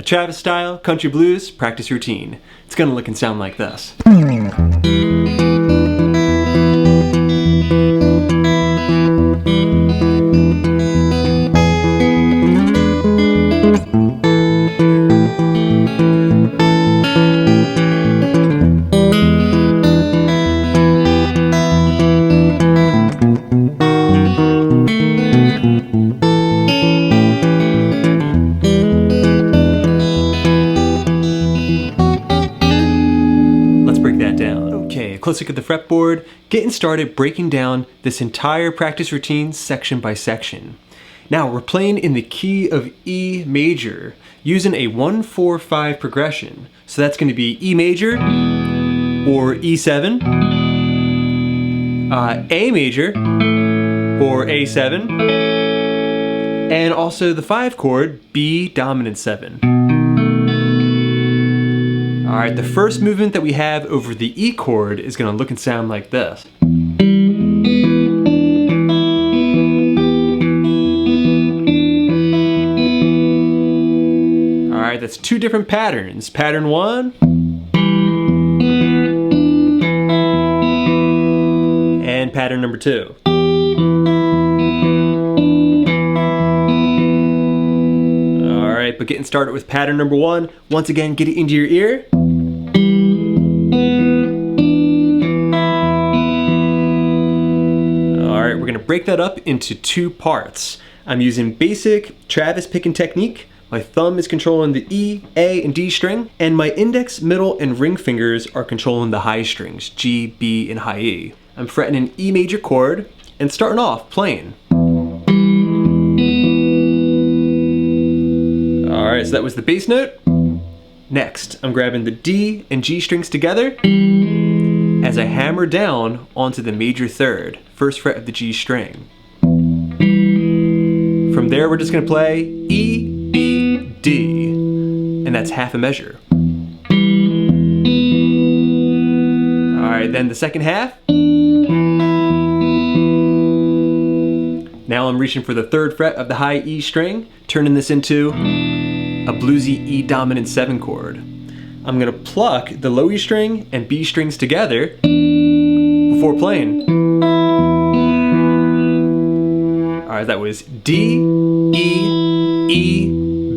Travis style country blues practice routine. It's gonna look and sound like this. Close look at the fretboard, getting started breaking down this entire practice routine section by section. Now we're playing in the key of E major using a 1-4-5 progression. So that's going to be E major or E7, A major or A7, and also the 5 chord B dominant 7. Alright, the first movement that we have over the E chord is going to look and sound like this. Alright, that's two different patterns. Pattern 1 and pattern number 2. Alright, but getting started with pattern number 1, once again get it into your ear. Alright, we're going to break that up into 2 parts. I'm using basic Travis picking technique. My thumb is controlling the E, A, and D string, and my index, middle, and ring fingers are controlling the high strings, G, B, and high E. I'm fretting an E major chord and starting off playing. Alright, so that was the bass note. Next, I'm grabbing the D and G strings together as I hammer down onto the major third, first fret of the G string. From there, we're just going to play E, B, D, and that's half a measure. Alright, then the second half. Now I'm reaching for the third fret of the high E string, turning this into a bluesy E dominant 7 chord. I'm going to pluck the low E string and B strings together before playing. Alright, that was D, E, E,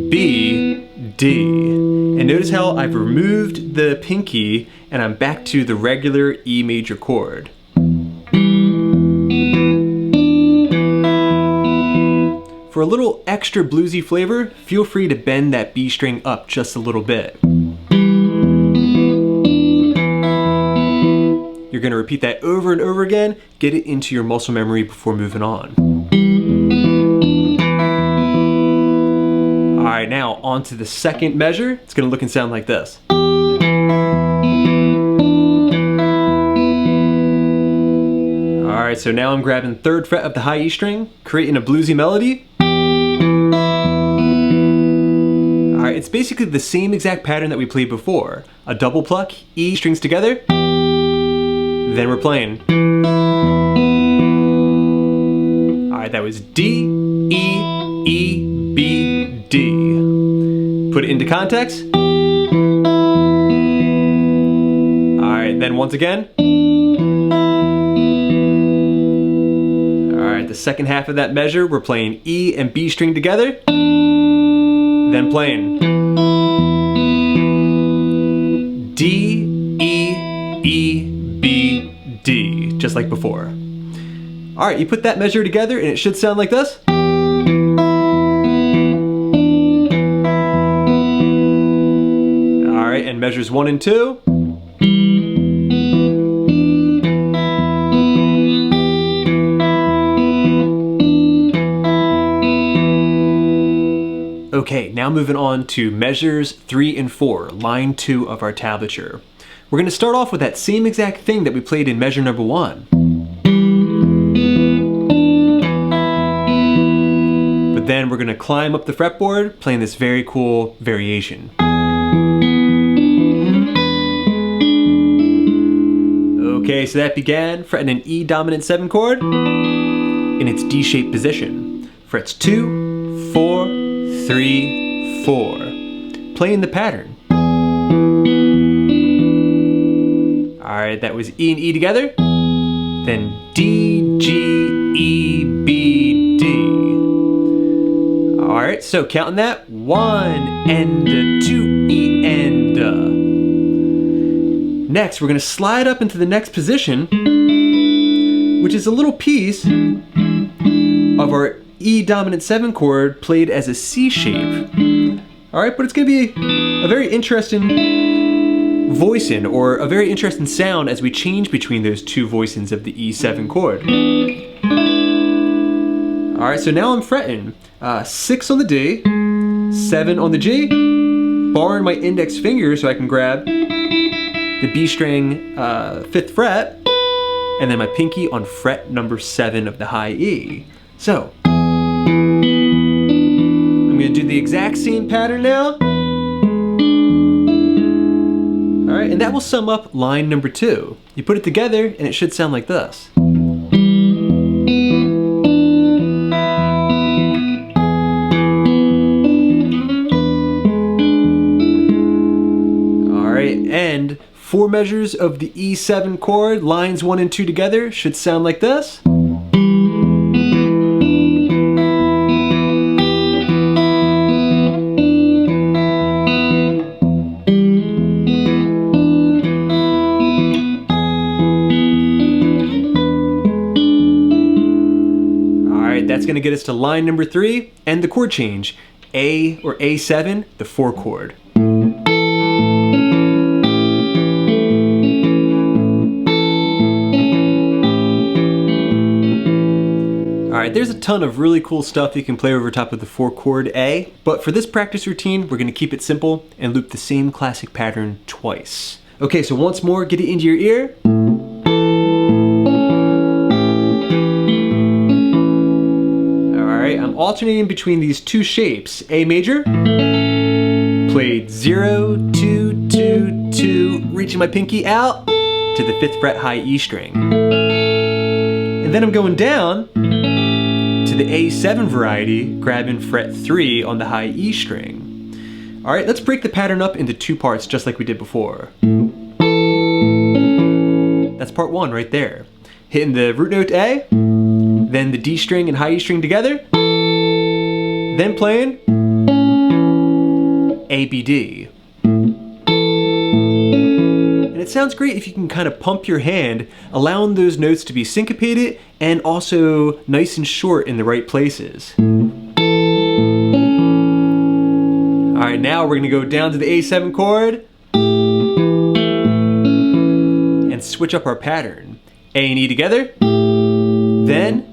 B, D. And notice how I've removed the pinky and I'm back to the regular E major chord. For a little extra bluesy flavor, feel free to bend that B string up just a little bit. You're going to repeat that over and over again, get it into your muscle memory before moving on. Alright, now on to the second measure. It's going to look and sound like this. Alright, so now I'm grabbing third fret of the high E string, creating a bluesy melody. Alright, it's basically the same exact pattern that we played before. A double pluck, E strings together, then we're playing. Alright, that was D, E, E, B, D. Put it into context. Alright, then once again. Alright, the second half of that measure, we're playing E and B string together, then playing D, E, E, B, D, just like before. Alright, you put that measure together and it should sound like this. Alright, and measures 1 and 2. Okay, now moving on to measures 3 and 4, line 2 of our tablature. We're going to start off with that same exact thing that we played in measure number 1. But then we're going to climb up the fretboard, playing this very cool variation. Okay, so that began fretting an E dominant 7 chord in its D-shaped position. Frets 2, 4, 3, 4. playing the pattern. Alright, that was E and E together. Then D, G, E, B, D. Alright, so counting that. 1 and 2 E and. Next, we're going to slide up into the next position, which is a little piece of our E dominant 7 chord played as a C shape. Alright, but it's going to be a very interesting voicing, or a very interesting sound as we change between those two voicings of the E7 chord. Alright, so now I'm fretting 6 on the D, 7 on the G, borrowing my index finger so I can grab the B string 5th fret, and then my pinky on fret number 7 of the high E. So, I'm going to do the exact same pattern now. Alright, and that will sum up line number 2. You put it together and it should sound like this. Alright, and 4 measures of the E7 chord, lines 1 and 2 together, should sound like this. Alright, that's going to get us to line number 3 and the chord change. A or A7, the 4 chord. Alright, there's a ton of really cool stuff you can play over top of the 4 chord A, but for this practice routine, we're going to keep it simple and loop the same classic pattern twice. Okay, so once more, get it into your ear. Alright, I'm alternating between these two shapes. A major, played 0, 2, 2, 2, reaching my pinky out to the 5th fret high E string. And then I'm going down to the A7 variety, grabbing fret 3 on the high E string. Alright, let's break the pattern up into 2 parts just like we did before. That's part 1 right there. Hitting the root note A, then the D string and high E string together, then playing A, B, D. And it sounds great if you can kind of pump your hand, allowing those notes to be syncopated and also nice and short in the right places. Alright, now we're going to go down to the A7 chord and switch up our pattern. A and E together, then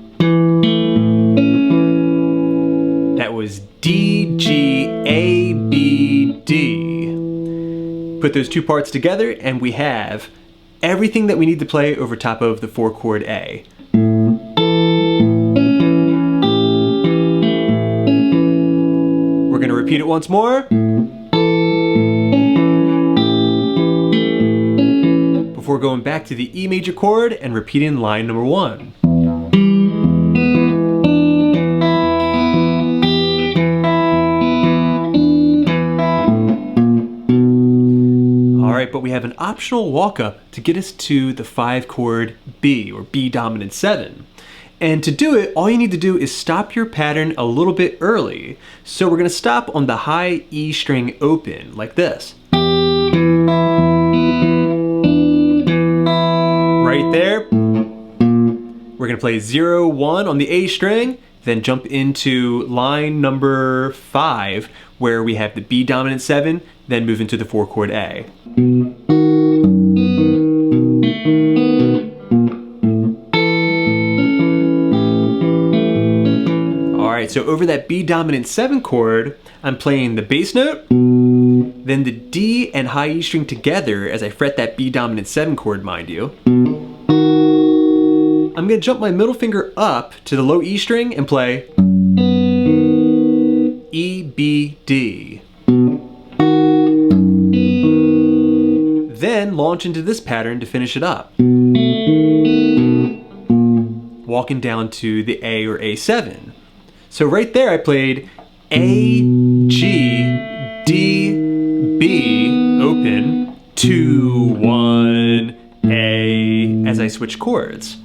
that was D, G, A, B, D. Put those 2 parts together and we have everything that we need to play over top of the 4 chord A. We're going to repeat it once more. Before going back to the E major chord and repeating line number 1. Alright, but we have an optional walk-up to get us to the 5 chord B, or B dominant 7. And to do it, all you need to do is stop your pattern a little bit early. So we're going to stop on the high E string open, like this. Right there. We're going to play 0, 1 on the A string, then jump into line number 5, where we have the B dominant 7, then move into the 4 chord A. Alright, so over that B dominant 7 chord, I'm playing the bass note, then the D and high E string together as I fret that B dominant 7 chord, mind you. I'm going to jump my middle finger up to the low E string and play E, B, D. Then launch into this pattern to finish it up. Walking down to the A or A7. So right there I played A, G, D, B, open, 2, 1, A, as I switch chords.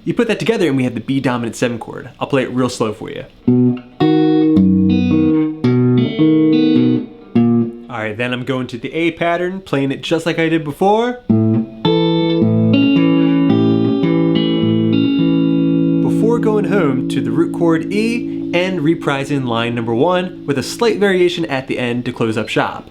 You put that together and we have the B dominant 7 chord. I'll play it real slow for you. Alright, then I'm going to the A pattern, playing it just like I did before. Before going home to the root chord E and reprising line number 1 with a slight variation at the end to close up shop.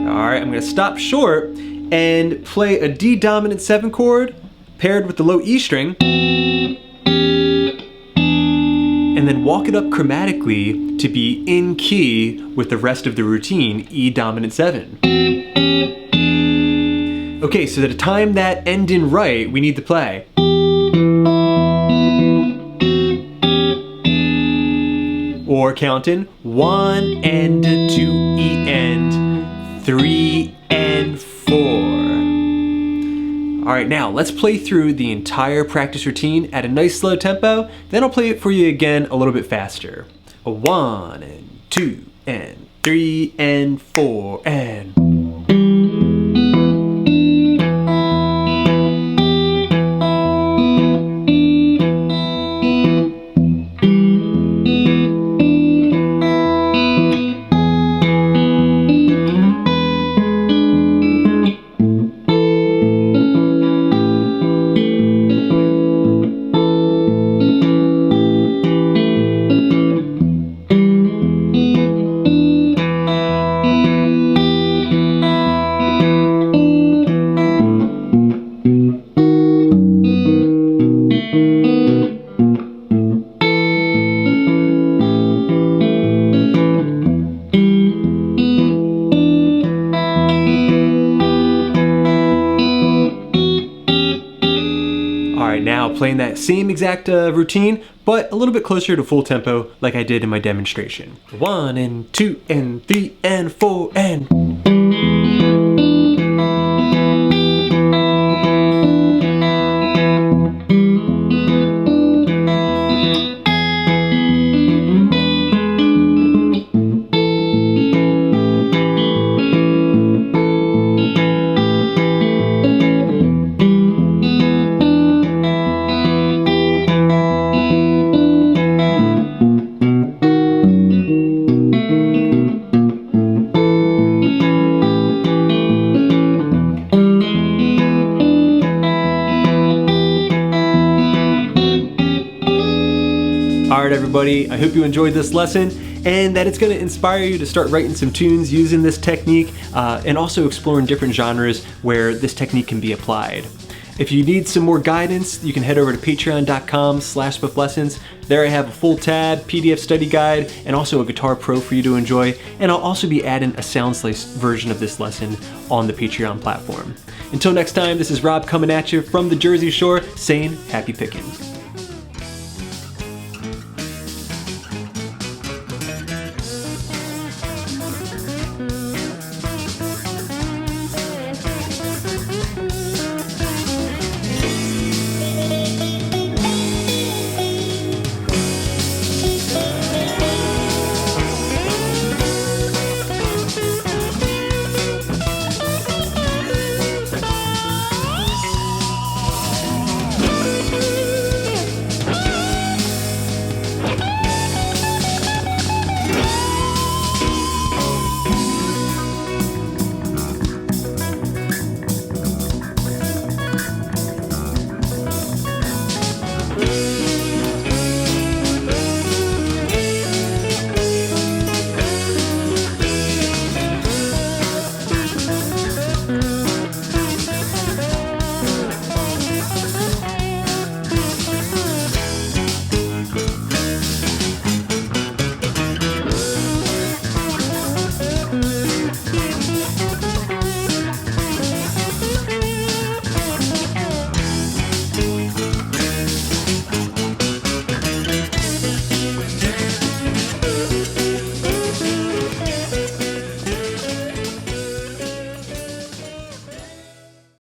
Alright, I'm going to stop short and play a D dominant 7 chord paired with the low E string, and then walk it up chromatically to be in key with the rest of the routine, E dominant 7. Okay, so to time that end in right, we need to play. Or counting 1 and 2 E and 3 and 4. Alright, now let's play through the entire practice routine at a nice slow tempo, then I'll play it for you again a little bit faster. 1 and 2 and 3 and 4 and... Now playing that same exact routine, but a little bit closer to full tempo like I did in my demonstration. 1 and 2 and 3 and 4 and... Alright everybody, I hope you enjoyed this lesson and that it's going to inspire you to start writing some tunes using this technique and also exploring different genres where this technique can be applied. If you need some more guidance, you can head over to patreon.com/Swiftlessons. There I have a full tab, PDF study guide, and also a Guitar Pro for you to enjoy. And I'll also be adding a sound slice version of this lesson on the Patreon platform. Until next time, this is Rob coming at you from the Jersey Shore saying happy picking.